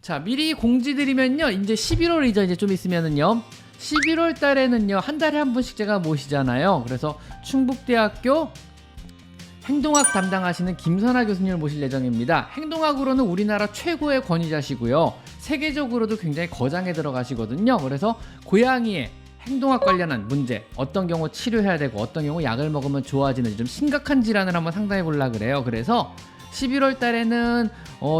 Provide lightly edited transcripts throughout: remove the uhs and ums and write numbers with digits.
자, 미리 공지드리면요, 이제 11월이죠. 이제 좀 있으면은요, 11월 달에는요, 한 달에 한 분씩 제가 모시잖아요. 그래서 충북대학교 행동학 담당하시는 김선아 교수님을 모실 예정입니다. 행동학으로는 우리나라 최고의 권위자시고요, 세계적으로도 굉장히 거장에 들어가시거든요. 그래서 고양이의 행동학 관련한 문제, 어떤 경우 치료해야 되고 어떤 경우 약을 먹으면 좋아지는지 좀 심각한 질환을 한번 상담해 보려고 그래요. 그래서 11월 달에는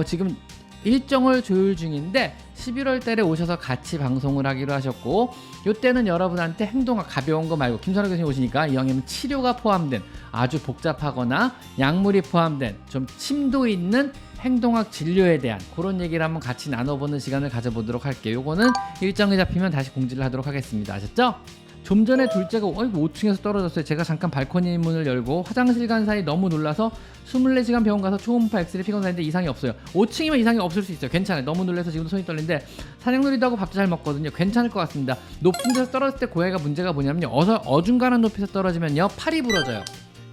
지금 일정을 조율 중인데 11월 달에 오셔서 같이 방송을 하기로 하셨고, 요때는 여러분한테 행동학 가벼운 거 말고 김선아 교수님 오시니까 이왕이면 치료가 포함된 아주 복잡하거나 약물이 포함된 좀 심도 있는 행동학 진료에 대한 그런 얘기를 한번 같이 나눠보는 시간을 가져보도록 할게요. 요거는 일정이 잡히면 다시 공지를 하도록 하겠습니다. 아셨죠? 좀 전에 둘째가 5층에서 떨어졌어요. 제가 잠깐 발코니 문을 열고 화장실 간 사이 너무 놀라서 24시간 병원 가서 초음파 엑스레이 피검사 했는데 이상이 없어요. 5층이면 이상이 없을 수 있어요. 괜찮아요. 너무 놀라서 지금도 손이 떨리는데 사냥놀이도 하고 밥도 잘 먹거든요. 괜찮을 것 같습니다. 높은 데서 떨어질 때 고양이가 문제가 뭐냐면요, 어중간한 높이에서 떨어지면요, 팔이 부러져요.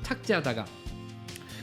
착지하다가.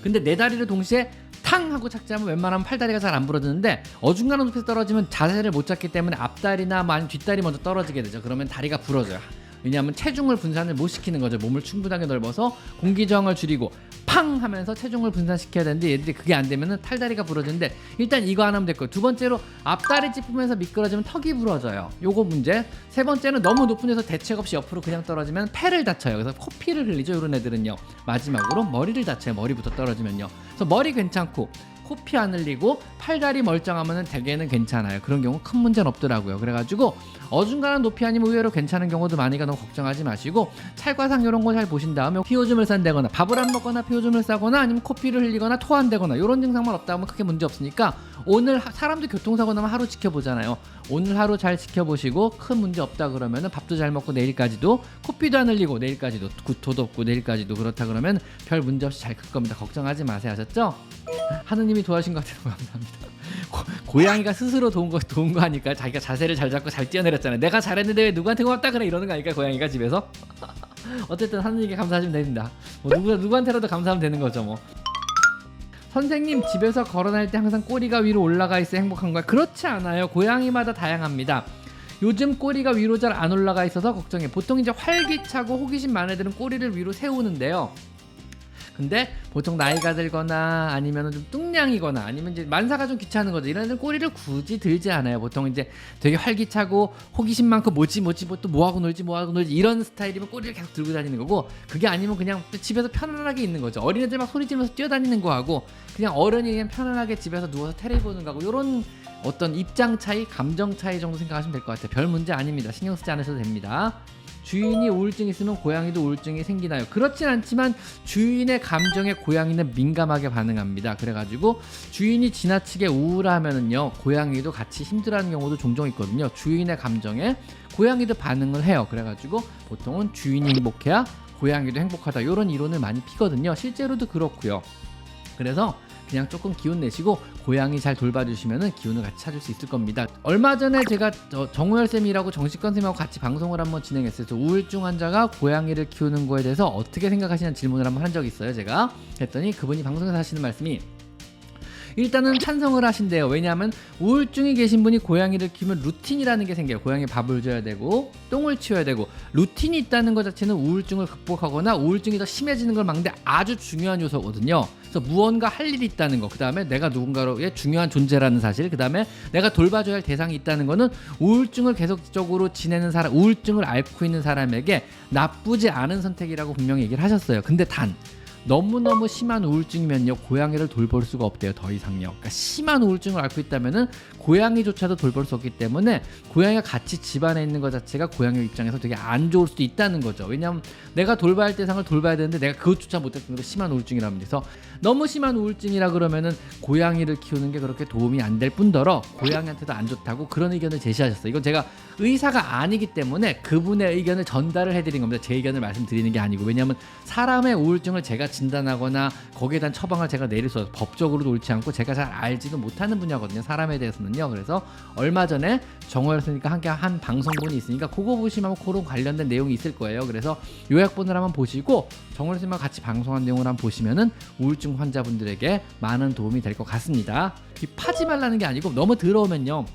근데 네 다리를 동시에 탕 하고 착지하면 웬만하면 팔다리가 잘 안 부러지는데, 어중간한 높이에서 떨어지면 자세를 못 잡기 때문에 앞다리나 아니면 뒷다리 먼저 떨어지게 되죠. 그러면 다리가 부러져요. 왜냐하면 체중을 분산을 못 시키는 거죠. 몸을 충분하게 넓어서 공기 저항을 줄이고 팡 하면서 체중을 분산시켜야 되는데, 얘들이 그게 안 되면은 탈다리가 부러지는데, 일단 이거 안 하면 될 거예요. 두 번째로 앞다리 짚으면서 미끄러지면 턱이 부러져요. 요거 문제. 세 번째는 너무 높은 데서 대책 없이 옆으로 그냥 떨어지면 폐를 다쳐요. 그래서 코피를 흘리죠. 이런 애들은요. 마지막으로 머리를 다쳐요. 머리부터 떨어지면요. 그래서 머리 괜찮고 코피 안 흘리고 팔다리 멀쩡하면은 대개는 괜찮아요. 그런 경우 큰 문제는 없더라고요. 그래가지고 어중간한 높이 아니면 의외로 괜찮은 경우도 많으니까 너무 걱정하지 마시고, 찰과상 이런 거 잘 보신 다음에 피오줌을 싼다거나 밥을 안 먹거나 피오줌을 싸거나 아니면 코피를 흘리거나 토한다거나 이런 증상만 없다 하면 크게 문제 없으니까, 오늘 사람도 교통사고 나면 하루 지켜보잖아요. 오늘 하루 잘 지켜보시고 큰 문제 없다 그러면은 밥도 잘 먹고 내일까지도 코피도 안 흘리고 내일까지도 구토도 없고 내일까지도 그렇다 그러면 별 문제 없이 잘 클 겁니다. 걱정하지 마세요. 아셨죠? 하느님이 도와주신 것 같아요. 감사합니다. 고양이가 스스로 도운 거 하니까 자기가 자세를 잘 잡고 잘 뛰어내렸잖아요. 내가 잘했는데 왜 누구한테 고맙다 그래 이러는 거 아닐까, 고양이가 집에서. 어쨌든 하느님께 감사하시면 됩니다. 뭐 누구한테라도 감사하면 되는 거죠 뭐. 선생님, 집에서 걸어날 때 항상 꼬리가 위로 올라가 있어 행복한가요? 그렇지 않아요. 고양이마다 다양합니다. 요즘 꼬리가 위로 잘 안 올라가 있어서 걱정해. 보통 이제 활기차고 호기심 많은 애들은 꼬리를 위로 세우는데요, 근데 보통 나이가 들거나 아니면 좀 뚱냥이거나 아니면 이제 만사가 좀 귀찮은 거죠. 이런 애들은 꼬리를 굳이 들지 않아요. 보통 이제 되게 활기차고 호기심 많고 뭐지 또 뭐하고 놀지 이런 스타일이면 꼬리를 계속 들고 다니는 거고, 그게 아니면 그냥 집에서 편안하게 있는 거죠. 어린애들 막 소리 지르면서 뛰어다니는 거하고 그냥 어른이 그냥 편안하게 집에서 누워서 테레비 보는 거하고, 이런 어떤 입장 차이, 감정 차이 정도 생각하시면 될 것 같아요. 별 문제 아닙니다. 신경 쓰지 않으셔도 됩니다. 주인이 우울증 있으면 고양이도 우울증이 생기나요? 그렇진 않지만 주인의 감정에 고양이는 민감하게 반응합니다. 그래가지고 주인이 지나치게 우울하면은요, 고양이도 같이 힘들어하는 경우도 종종 있거든요. 주인의 감정에 고양이도 반응을 해요. 그래가지고 보통은 주인이 행복해야 고양이도 행복하다, 이런 이론을 많이 피거든요. 실제로도 그렇고요. 그래서 그냥 조금 기운 내시고 고양이 잘 돌봐주시면은 기운을 같이 찾을 수 있을 겁니다. 얼마 전에 제가 정우열 쌤이라고 정식권 쌤하고 같이 방송을 한번 진행했어요. 우울증 환자가 고양이를 키우는 거에 대해서 어떻게 생각하시는 질문을 한번 한 적이 있어요. 제가 했더니 그분이 방송에서 하시는 말씀이, 일단은 찬성을 하신대요. 왜냐하면 우울증이 계신 분이 고양이를 키우면 루틴이라는 게 생겨요. 고양이 밥을 줘야 되고 똥을 치워야 되고, 루틴이 있다는 것 자체는 우울증을 극복하거나 우울증이 더 심해지는 걸 막는데 아주 중요한 요소거든요. 그래서 무언가 할 일이 있다는 거, 그 다음에 내가 누군가로의 중요한 존재라는 사실, 그 다음에 내가 돌봐줘야 할 대상이 있다는 거는 우울증을 계속적으로 지내는 사람, 우울증을 앓고 있는 사람에게 나쁘지 않은 선택이라고 분명히 얘기를 하셨어요. 근데 단 너무너무 심한 우울증이면요, 고양이를 돌볼 수가 없대요. 더 이상요. 그러니까 심한 우울증을 앓고 있다면은 고양이조차도 돌볼 수 없기 때문에 고양이가 같이 집안에 있는 것 자체가 고양이 입장에서 되게 안 좋을 수도 있다는 거죠. 왜냐하면 내가 돌봐야 할 대상을 돌봐야 되는데 내가 그것조차 못했던 게 심한 우울증이라면, 돼서 너무 심한 우울증이라 그러면은 고양이를 키우는 게 그렇게 도움이 안 될 뿐더러 고양이한테도 안 좋다고 그런 의견을 제시하셨어요. 이건 제가 의사가 아니기 때문에 그분의 의견을 전달을 해드린 겁니다. 제 의견을 말씀드리는 게 아니고, 왜냐하면 사람의 우울증을 제가 진단하거나 거기에 대한 처방을 제가 내릴 수 없어요. 법적으로도 옳지 않고 제가 잘 알지도 못하는 분야거든요. 사람에 대해서는요. 그래서 얼마 전에 정호였으니까 함께 한 방송분이 있으니까 그거 보시면 그런 관련된 내용이 있을 거예요. 그래서 요약본을 한번 보시고 정호선생님과 같이 방송한 내용을 한번 보시면은 우울증 환자분들에게 많은 도움이 될 것 같습니다. 귀 파지 말라는 게 아니고 너무 더러우면요.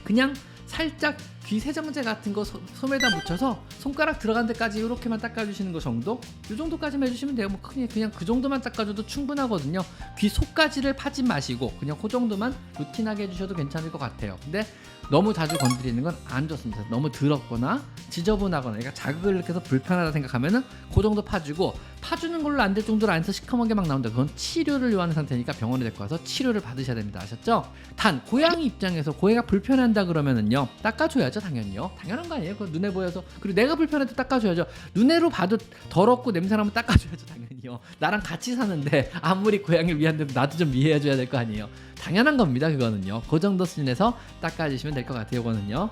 그냥 살짝 귀 세정제 같은 거 솜에다 묻혀서 손가락 들어간 데까지 이렇게만 닦아주시는 거 정도? 이 정도까지만 해주시면 돼요. 뭐 그냥 그 정도만 닦아줘도 충분하거든요. 귀 속까지를 파지 마시고 그냥 그 정도만 루틴하게 해주셔도 괜찮을 것 같아요. 근데 너무 자주 건드리는 건 안 좋습니다. 너무 더럽거나 지저분하거나 그러니까 자극을 이렇게 해서 불편하다 생각하면은 그 정도 파주고, 파주는 걸로 안 될 정도로 안에서 시커멓게 막 나온다. 그건 치료를 요하는 상태니까 병원에 데리고 가서 치료를 받으셔야 됩니다. 아셨죠? 단 고양이 입장에서 고양이가 불편한다 그러면은요 닦아줘야죠. 당연히요. 당연한 거 아니에요? 그거 눈에 보여서. 그리고 내가 불편해도 닦아줘야죠. 눈으로 봐도 더럽고 냄새나면 닦아줘야죠. 당연히요. 나랑 같이 사는데 아무리 고양이를 위한데도 나도 좀 이해해줘야 될 거 아니에요. 당연한 겁니다. 그거는요. 그 정도 수준에서 닦아주시면 될 것 같아요. 이거는요.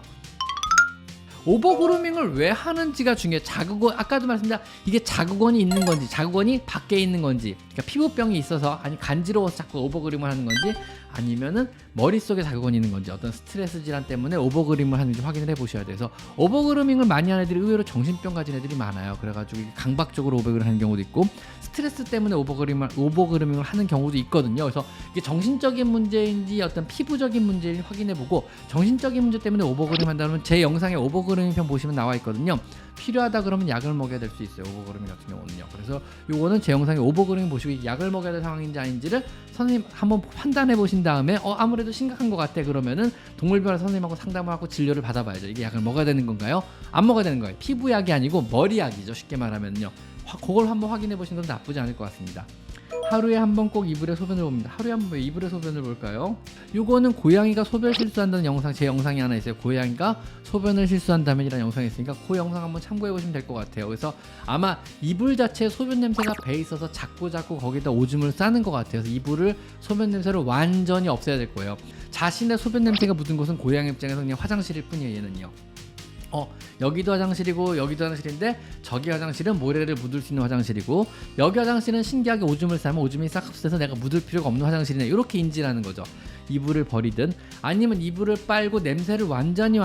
오버그루밍을 왜 하는지가 중요해요. 자극원, 아까도 말씀드린 이게 자극원이 있는 건지 자극원이 밖에 있는 건지, 그러니까 피부병이 있어서 아니 간지러워서 자꾸 오버그루밍을 하는 건지, 아니면은 머릿속에 자극원이 있는 건지, 어떤 스트레스 질환 때문에 오버그루밍을 하는지 확인을 해보셔야 돼서, 오버그루밍을 많이 하는 애들이 의외로 정신병 가진 애들이 많아요. 그래가지고 강박적으로 오버그루밍을 하는 경우도 있고 스트레스 때문에 오버그루밍을 하는 경우도 있거든요. 그래서 이게 정신적인 문제인지 어떤 피부적인 문제인지 확인해보고, 정신적인 문제 때문에 오버그루밍 한다면 제 영상에 오버그루밍 편 보시면 나와 있거든요. 필요하다 그러면 약을 먹여야 될 수 있어요. 오버그루밍 같은 경우는요. 그래서 요거는 제 영상에 오버그루밍 보시고 약을 먹여야 될 상황인지 아닌지를 선생님 한번 판단해 보신 다음에 아무래도 심각한 것 같아 그러면은 동물병원 선생님하고 상담을 하고 진료를 받아봐야죠. 이게 약을 먹어야 되는 건가요? 안 먹어야 되는 거예요. 피부약이 아니고 머리약이죠. 쉽게 말하면요. 그걸 한번 확인해 보시는 건 나쁘지 않을 것 같습니다. 하루에 한 번 꼭 이불에 소변을 봅니다. 하루에 한 번 왜 이불에 소변을 볼까요? 요거는 고양이가 소변 실수한다는 영상, 제 영상이 하나 있어요. 고양이가 소변을 실수한다면이라는 영상이 있으니까 그 영상 한번 참고해 보시면 될 것 같아요. 그래서 아마 이불 자체에 소변 냄새가 배 있어서 자꾸 거기다 오줌을 싸는 것 같아요. 그래서 이불을 소변 냄새를 완전히 없애야 될 거예요. 자신의 소변 냄새가 묻은 곳은 고양이 입장에서 그냥 화장실일 뿐이에요. 얘는요. 여기도 화장실이고 여기도 화장실인데 저기 화장실은 모래를 묻을 수 있는 화장실이고, 여기 화장실은 신기하게 오줌을 싸면 오줌이 싹 흡수돼서 내가 묻을 필요가 없는 화장실이네, 이렇게 인지라는 거죠. 이불을 버리든 아니면 이불을 빨고 냄새를 완전히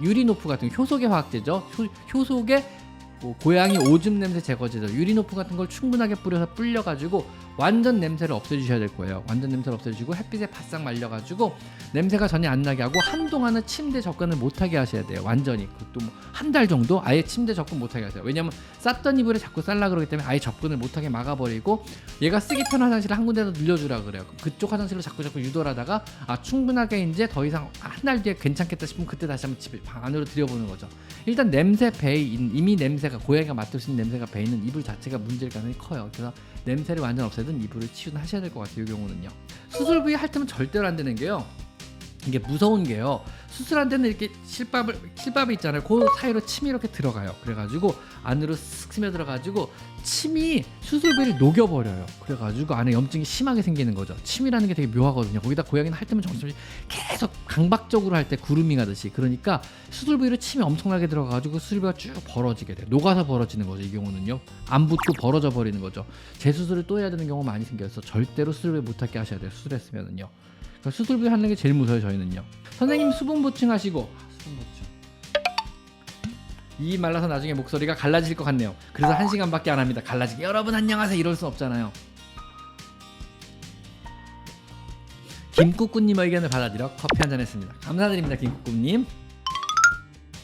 유리노프 같은 효소계 화학제죠. 효소계 고양이 오줌 냄새 제거제죠. 유리노프 같은 걸 충분하게 뿌려서 불려가지고 완전 냄새를 없애주셔야 될 거예요. 완전 냄새를 없애주시고 햇빛에 바싹 말려가지고 냄새가 전혀 안 나게 하고, 한동안은 침대 접근을 못하게 하셔야 돼요. 완전히. 그것도 뭐 한 달 정도 아예 침대 접근 못하게 하세요. 왜냐면 쌌던 이불에 자꾸 쌀라 그러기 때문에 아예 접근을 못하게 막아버리고, 얘가 쓰기 편한 화장실을 한 군데서 늘려주라 그래요. 그쪽 화장실로 자꾸 유도하다가 충분하게 이제 더 이상 한 달 뒤에 괜찮겠다 싶으면 그때 다시 한번 집에 방 안으로 들여보는 거죠. 일단 냄새 배에 이미 냄새가 고양이가 맡을 수 있는 냄새가 배에 있는 이불 자체가 문제일 가능성이 커요. 그래서 냄새를 완전 없애든 이불을 치우든 하셔야 될 것 같아요. 이 경우는요. 수술 부위 할 때면 절대로 안 되는 게요. 이게 무서운 게요. 수술한 데는 이렇게 실밥이 있잖아요. 그 사이로 침이 이렇게 들어가요. 그래가지고 안으로 쓱 스며들어가지고 침이 수술 부위를 녹여버려요. 그래가지고 안에 염증이 심하게 생기는 거죠. 침이라는 게 되게 묘하거든요. 거기다 고양이는 할 때면 정신없이 계속 강박적으로 할 때 구루밍 하듯이. 그러니까 수술 부위로 침이 엄청나게 들어가가지고 수술 부위가 쭉 벌어지게 돼요. 녹아서 벌어지는 거죠. 이 경우는요. 안 붓고 벌어져 버리는 거죠. 재수술을 또 해야 되는 경우가 많이 생겨서 절대로 수술 부위 못하게 하셔야 돼요. 수술했으면은요. 수술 부위 하는 게 제일 무서워요. 저희는요. 선생님 수분 보충하시고, 수분 보충. 이 말라서 나중에 목소리가 갈라질 것 같네요. 그래서 1시간밖에 안 합니다. 갈라지게. 여러분 안녕하세요 이럴 수 없잖아요. 김꾸꾸님 의견을 받아들여 커피 한잔 했습니다. 감사드립니다. 김꾸꾸님.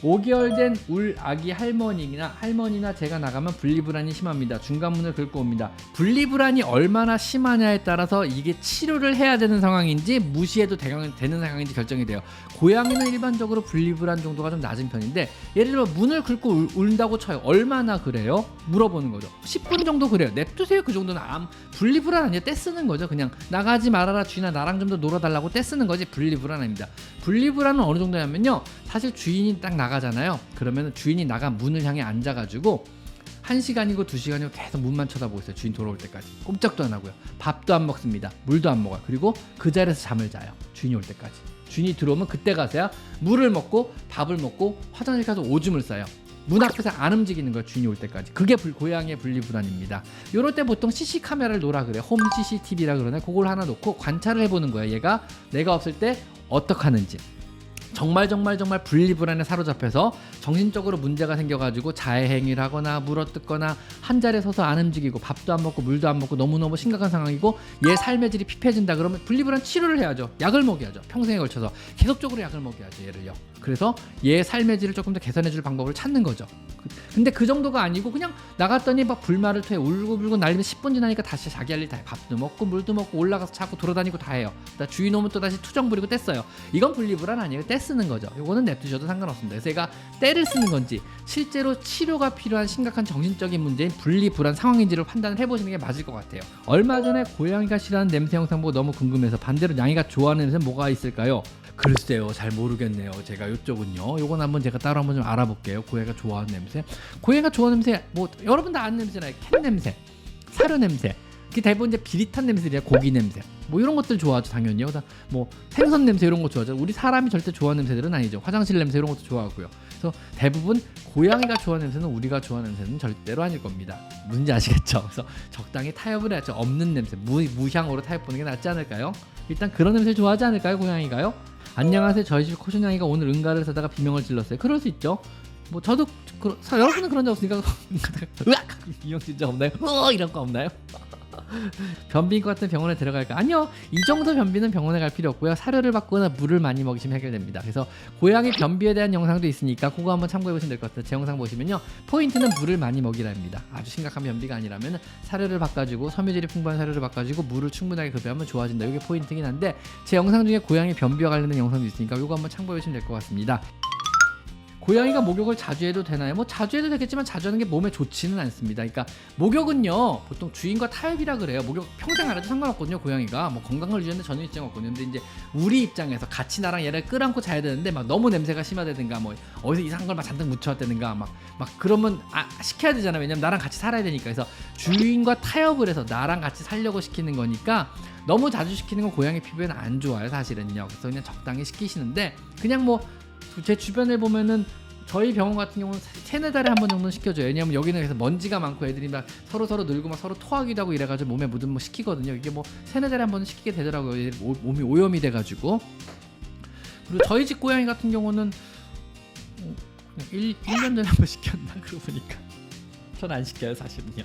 5개월 된 울 아기 할머니나 제가 나가면 분리불안이 심합니다. 중간문을 긁고 옵니다. 분리불안이 얼마나 심하냐에 따라서 이게 치료를 해야 되는 상황인지 무시해도 되는 상황인지 결정이 돼요. 고양이는 일반적으로 분리불안 정도가 좀 낮은 편인데, 예를 들어 문을 긁고 울다고 쳐요. 얼마나 그래요? 물어보는 거죠. 10분 정도 그래요. 냅두세요. 그 정도는 분리불안 아니에요. 떼쓰는 거죠. 그냥 나가지 말아라 주인아, 나랑 좀 더 놀아달라고 떼쓰는 거지 분리불안 아닙니다. 분리불안은 어느 정도냐면요, 사실 주인이 딱 나가잖아요. 그러면 주인이 나간 문을 향해 앉아가지고 1시간이고 2시간이고 계속 문만 쳐다보고 있어요. 주인 돌아올 때까지. 꼼짝도 안 하고요. 밥도 안 먹습니다. 물도 안 먹어요. 그리고 그 자리에서 잠을 자요. 주인이 올 때까지. 주인이 들어오면 그때 가서야 물을 먹고 밥을 먹고 화장실 가서 오줌을 싸요. 문 앞에서 안 움직이는 거예요. 주인이 올 때까지. 그게 고양이의 분리불안입니다. 요럴 때 보통 CC 카메라를 놓으라 그래. 홈 CCTV라 그러네. 그걸 하나 놓고 관찰을 해보는 거예요. 얘가 내가 없을 때 어떻게 하는지. 정말 분리불안에 사로잡혀서 정신적으로 문제가 생겨가지고 자해행위를 하거나 물어뜯거나 한 자리에 서서 안 움직이고 밥도 안 먹고 물도 안 먹고 너무너무 심각한 상황이고 얘 삶의 질이 피폐해진다 그러면 분리불안 치료를 해야죠. 약을 먹여야죠. 평생에 걸쳐서 계속적으로 약을 먹여야죠. 얘를요. 그래서 얘 삶의 질을 조금 더 개선해줄 방법을 찾는 거죠. 근데 그 정도가 아니고 그냥 나갔더니 막 불말을 토해 울고불고 날리면 10분 지나니까 다시 자기 할 일 다 해. 밥도 먹고 물도 먹고 올라가서 자꾸 돌아다니고 다 해요. 주인 오면 또 다시 투정 부리고 떼써요. 이건 분리불안 아니에요. 떼 쓰는 거죠. 요거는 냅두셔도 상관없습니다. 그래서 얘가 떼를 쓰는 건지 실제로 치료가 필요한 심각한 정신적인 문제인 분리불안 상황인지를 판단을 해보시는 게 맞을 것 같아요. 얼마 전에 고양이가 싫어하는 냄새 영상 보고 너무 궁금해서 반대로 양이가 좋아하는 냄새 뭐가 있을까요? 글쎄요, 잘 모르겠네요. 제가 이쪽은요. 요건 한번 제가 따로 한번 좀 알아볼게요. 고양이가 좋아하는 냄새. 고양이가 좋아하는 냄새, 뭐 여러분 다 아는 냄새잖아요. 캔 냄새, 사료 냄새. 그게 대부분 이제 비릿한 냄새들이야. 고기 냄새. 뭐 이런 것들 좋아하죠, 당연히요. 뭐 생선 냄새 이런 거 좋아하죠. 우리 사람이 절대 좋아하는 냄새들은 아니죠. 화장실 냄새 이런 것도 좋아하고요. 그래서 대부분 고양이가 좋아하는 냄새는 우리가 좋아하는 냄새는 절대로 아닐 겁니다. 뭔지 아시겠죠? 그래서 적당히 타협을 해야죠. 없는 냄새, 무향으로 타협 보는 게 낫지 않을까요? 일단 그런 냄새 좋아하지 않을까요, 고양이가요? 안녕하세요. 저희 집 코션냥이가 오늘 응가를 사다가 비명을 질렀어요. 그럴 수 있죠. 뭐 저도 여러분은 그런 적 없으니까 으악! 비명 진짜 없나요? 이런 거 없나요? 변비인 것 같은 병원에 데려갈까? 아니요. 이 정도 변비는 병원에 갈 필요 없고요. 사료를 받거나 물을 많이 먹이시면 해결됩니다. 그래서 고양이 변비에 대한 영상도 있으니까 그거 한번 참고해 보시면 될 것 같아요. 제 영상 보시면요. 포인트는 물을 많이 먹이라입니다. 아주 심각한 변비가 아니라면 사료를 바꿔주고 섬유질이 풍부한 사료를 바꿔주고 물을 충분하게 급여하면 좋아진다. 이게 포인트긴 한데 제 영상 중에 고양이 변비와 관련된 영상도 있으니까 이거 한번 참고해 보시면 될 것 같습니다. 고양이가 목욕을 자주 해도 되나요? 뭐 자주 해도 되겠지만 자주 하는 게 몸에 좋지는 않습니다. 그러니까 목욕은요 보통 주인과 타협이라 그래요. 목욕 평생 안 해도 상관없거든요. 고양이가 뭐 건강을 유지하는데 전혀 입장 없거든요. 근데 이제 우리 입장에서 같이 나랑 얘를 끌안고 자야 되는데 막 너무 냄새가 심하다든가 뭐 어디서 이상한 걸 막 잔뜩 묻혀왔다든가 막 그러면 시켜야 되잖아요. 왜냐면 나랑 같이 살아야 되니까. 그래서 주인과 타협을 해서 나랑 같이 살려고 시키는 거니까 너무 자주 시키는 건 고양이 피부에는 안 좋아요, 사실은요. 그래서 그냥 적당히 시키시는데 그냥 뭐 제 주변에 보면은 저희 병원 같은 경우는 3-4달에 한 번 정도는 시켜줘요. 왜냐면 여기는 그래서 먼지가 많고 애들이 막 서로 늘고 막 서로 토하기도 하고 이래가지고 몸에 묻으면 뭐 시키거든요. 이게 뭐 3-4달에 한 번은 시키게 되더라고요. 몸이 오염이 돼가지고. 그리고 저희 집 고양이 같은 경우는 그냥 1년 전에 한 번 시켰나 그러고 보니까 전 안 시켜요, 사실은요.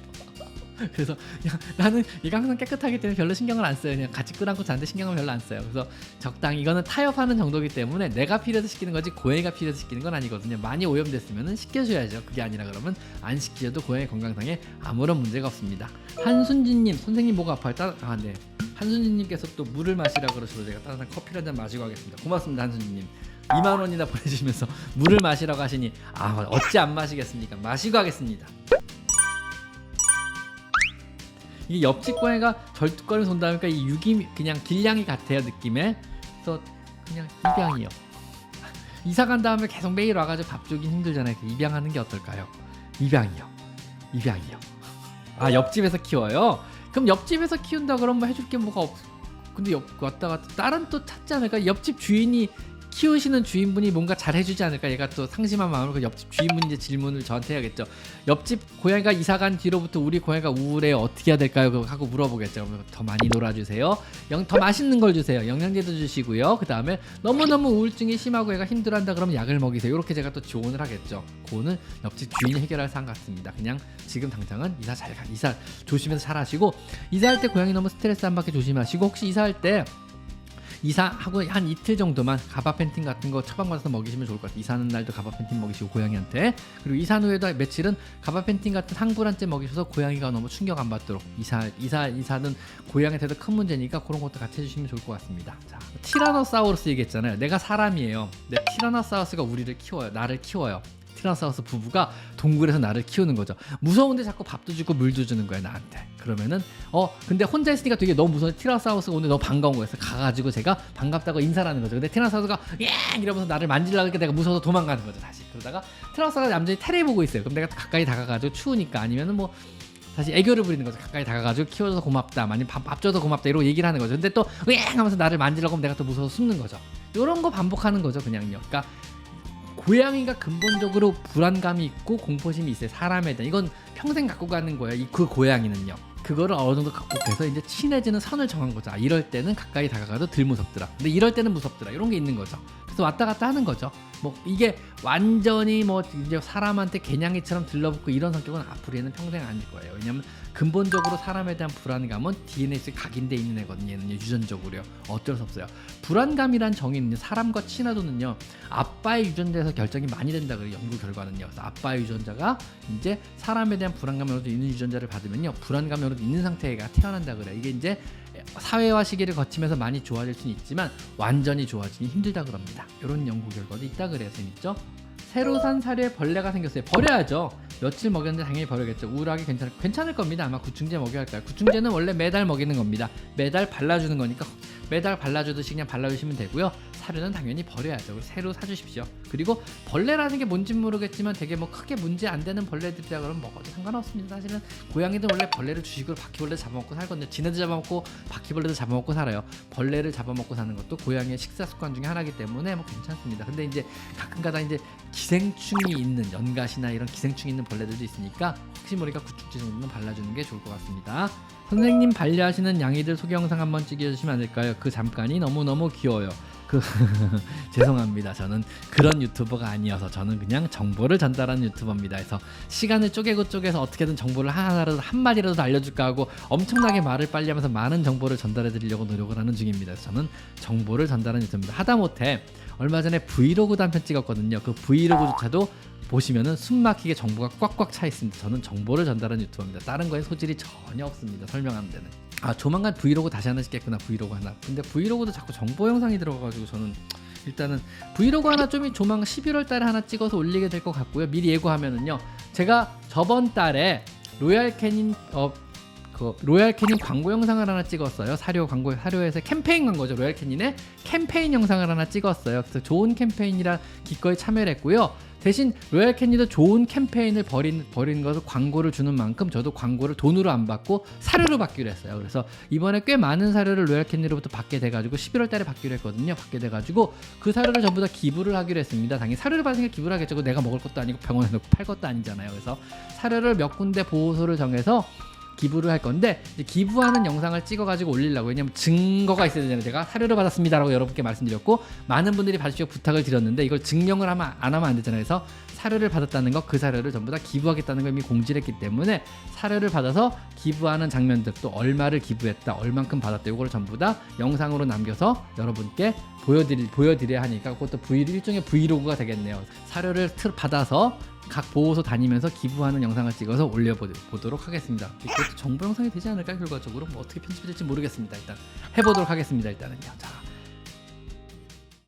그래서 그냥 나는 얘가 항상 깨끗하기 때문에 별로 신경을 안 써요. 그냥 같이 끌안고 자는데 신경을 별로 안 써요. 그래서 적당히 이거는 타협하는 정도이기 때문에 내가 필요해서 시키는 거지 고양이가 필요해서 시키는 건 아니거든요. 많이 오염됐으면 시켜줘야죠. 그게 아니라 그러면 안 시키셔도 고양이 건강상에 아무런 문제가 없습니다. 한순진님, 선생님 목이 아파요. 네. 한순진님께서 또 물을 마시라고 그러셔서 제가 따뜻한 커피를 한잔 마시고 하겠습니다. 고맙습니다, 한순진님. 2만 원이나 보내주시면서 물을 마시라고 하시니 어찌 안 마시겠습니까? 마시고 하겠습니다. 이게 옆집 고양이가 절뚝거리면서 손다 보니까 이 육이 그냥 길냥이 같아요, 느낌에. 그래서 그냥 입양이요. 이사 간 다음에 계속 매일 와가지고 밥 주긴 힘들잖아요. 입양하는 게 어떨까요? 입양이요. 옆집에서 키워요? 그럼 옆집에서 키운다 그러면 뭐 해줄 게 뭐가 없. 근데 왔다 갔다 딸은 또 찾지 않을까? 옆집 주인이 키우시는 주인분이 뭔가 잘 해주지 않을까? 얘가 또 상심한 마음으로 옆집 주인분이 이제 질문을 저한테 해야겠죠. 옆집 고양이가 이사간 뒤로부터 우리 고양이가 우울해요. 어떻게 해야 될까요? 하고 물어보겠죠. 더 많이 놀아주세요. 더 맛있는 걸 주세요. 영양제도 주시고요. 그 다음에 너무너무 우울증이 심하고 얘가 힘들어한다 그러면 약을 먹이세요. 이렇게 제가 또 조언을 하겠죠. 그거는 옆집 주인이 해결할 사안 같습니다. 그냥 지금 당장은 이사 조심해서 잘 하시고, 이사할 때 고양이 너무 스트레스 안 받게 조심하시고, 혹시 이사할 때 이사하고 한 이틀 정도만 가바펜틴 같은 거 처방받아서 먹이시면 좋을 것 같아요. 이사하는 날도 가바펜틴 먹이시고 고양이한테. 그리고 이사 후에도 며칠은 가바펜틴 같은 항불안제 먹이셔서 고양이가 너무 충격 안 받도록. 이사는 고양이한테도 큰 문제니까 그런 것도 같이 해주시면 좋을 것 같습니다. 자, 티라노사우루스 얘기했잖아요. 내가 사람이에요. 티라노사우루스가 나를 키워요. 티라노사우루스 부부가 동굴에서 나를 키우는 거죠. 무서운데 자꾸 밥도 주고 물도 주는 거야, 나한테. 그러면은 근데 혼자 있으니까 되게 너무 무서운데 티라노사우루스가 오늘 너무 반가운 거였어. 가가지고 제가 반갑다고 인사를 하는 거죠. 근데 티라노사우루스가 이러면서 나를 만지려고 하니까 내가 무서워서 도망가는 거죠, 다시. 그러다가 티라노사우루스가 얌전히 테레 보고 있어요. 그럼 내가 가까이 다가가지고 추우니까, 아니면은 뭐 다시 애교를 부리는 거죠. 가까이 다가가지고 키워줘서 고맙다, 아니면 밥 줘서 고맙다, 이러고 얘기를 하는 거죠. 근데 또 하면서 나를 만지려고 하면 내가 또 무서워서 숨는 거죠. 이런 거 반복하는 거죠, 그냥요. 그러니까 고양이가 근본적으로 불안감이 있고 공포심이 있어요. 사람에 대한. 이건 평생 갖고 가는 거예요. 그 고양이는요. 그거를 어느 정도 극복해서 이제 친해지는 선을 정한 거죠. 이럴 때는 가까이 다가가도 덜 무섭더라. 근데 이럴 때는 무섭더라. 이런 게 있는 거죠. 그래서 왔다 갔다 하는 거죠. 뭐 이게 완전히 뭐 이제 사람한테 개냥이처럼 들러붙고 이런 성격은 앞으로는 평생 아닐 거예요. 왜냐면 근본적으로 사람에 대한 불안감은 DNA에 각인돼 있는 애거든요. 얘는요, 유전적으로요. 어쩔 수 없어요. 불안감이란 정의는요, 사람과 친화도는요, 아빠의 유전자에서 결정이 많이 된다 그래요. 연구 결과는요. 그래서 아빠의 유전자가 이제 사람에 대한 불안감이 어느 정도 있는 유전자를 받으면요, 불안감이 어느 정도 있는 상태가 태어난다 그래요. 이게 이제 사회화 시기를 거치면서 많이 좋아질 수는 있지만 완전히 좋아지기 힘들다 그럽니다. 이런 연구 결과도 있다 그래요. 재밌죠? 새로 산 사료에 벌레가 생겼어요. 버려야죠. 며칠 먹였는데 당연히 버려야겠죠. 우울하게 괜찮을 겁니다. 아마 구충제 먹여야 할 거예요. 구충제는 원래 매달 먹이는 겁니다. 매달 발라주는 거니까 매달 발라주듯이 그냥 발라주시면 되고요. 사료는 당연히 버려야죠. 새로 사주십시오. 그리고 벌레라는 게 뭔지 모르겠지만 되게 뭐 크게 문제 안 되는 벌레들이라 그러면 먹어도 상관없습니다. 사실은 고양이들 원래 벌레를 주식으로 바퀴벌레 잡아먹고 살거든요. 지네도 잡아먹고 바퀴벌레도 잡아먹고 살아요. 벌레를 잡아먹고 사는 것도 고양이의 식사 습관 중에 하나이기 때문에 뭐 괜찮습니다. 근데 이제 가끔가다 이제 기생충이 있는 연갓이나 이런 기생충이 있는 벌레들도 있으니까 혹시 모르니까 구충제 정도는 발라주는 게 좋을 것 같습니다. 선생님 반려하시는 양이들 소개 영상 한번 찍어주시면 안 될까요? 그 잠깐이 너무너무 귀여워요. 죄송합니다. 저는 그런 유튜버가 아니어서 저는 그냥 정보를 전달하는 유튜버입니다. 그래서 시간을 쪼개서 어떻게든 정보를 하나라도 한마디라도 알려줄까 하고 엄청나게 말을 빨리 하면서 많은 정보를 전달해 드리려고 노력을 하는 중입니다. 그래서 저는 정보를 전달하는 유튜버입니다. 하다못해 얼마 전에 브이로그도 한 편 찍었거든요. 그 브이로그조차도 보시면은 숨막히게 정보가 꽉꽉 차 있습니다. 저는 정보를 전달하는 유튜버입니다. 다른 거에 소질이 전혀 없습니다. 설명하는 데는. 조만간 브이로그 다시 하나 찍겠구나. 브이로그 하나. 근데 브이로그도 자꾸 정보 영상이 들어가가지고 저는 일단은 브이로그 하나 좀 조만간 11월 달에 하나 찍어서 올리게 될 것 같고요. 미리 예고하면은요, 제가 저번 달에 로얄캐닌 로얄캐닌 광고 영상을 하나 찍었어요. 사료에서 캠페인 광고죠. 로얄캐닌의 캠페인 영상을 하나 찍었어요. 그래서 좋은 캠페인이라 기꺼이 참여를 했고요. 대신 로얄캐니도 좋은 캠페인을 벌인 것을 광고를 주는 만큼 저도 광고를 돈으로 안 받고 사료로 받기로 했어요. 그래서 이번에 꽤 많은 사료를 로얄캐니로부터 받게 돼가지고 11월 달에 받기로 했거든요. 받게 돼가지고 그 사료를 전부 다 기부를 하기로 했습니다. 당연히 사료를 받으니까 기부를 하겠죠. 내가 먹을 것도 아니고 병원에 놓고 팔 것도 아니잖아요. 그래서 사료를 몇 군데 보호소를 정해서 기부를 할 건데, 이제 기부하는 영상을 찍어가지고 올리려고. 왜냐면 증거가 있어야 되잖아요. 제가 사료를 받았습니다라고 여러분께 말씀드렸고 많은 분들이 받으시고 부탁을 드렸는데 이걸 증명을 안 하면 안 되잖아요. 그래서 사료를 받았다는 거, 그 사료를 전부 다 기부하겠다는 걸 이미 공지를 했기 때문에 사료를 받아서 기부하는 장면들, 또 얼마를 기부했다, 얼만큼 받았다, 이거를 전부 다 영상으로 남겨서 여러분께 보여드려야 하니까 그것도 일종의 브이로그가 되겠네요. 사료를 받아서 각 보호소 다니면서 기부하는 영상을 찍어서 올려보도록 하겠습니다. 이것도 정보 영상이 되지 않을까? 결과적으로 뭐 어떻게 편집될지 모르겠습니다. 일단 해보도록 하겠습니다. 일단은요. 자.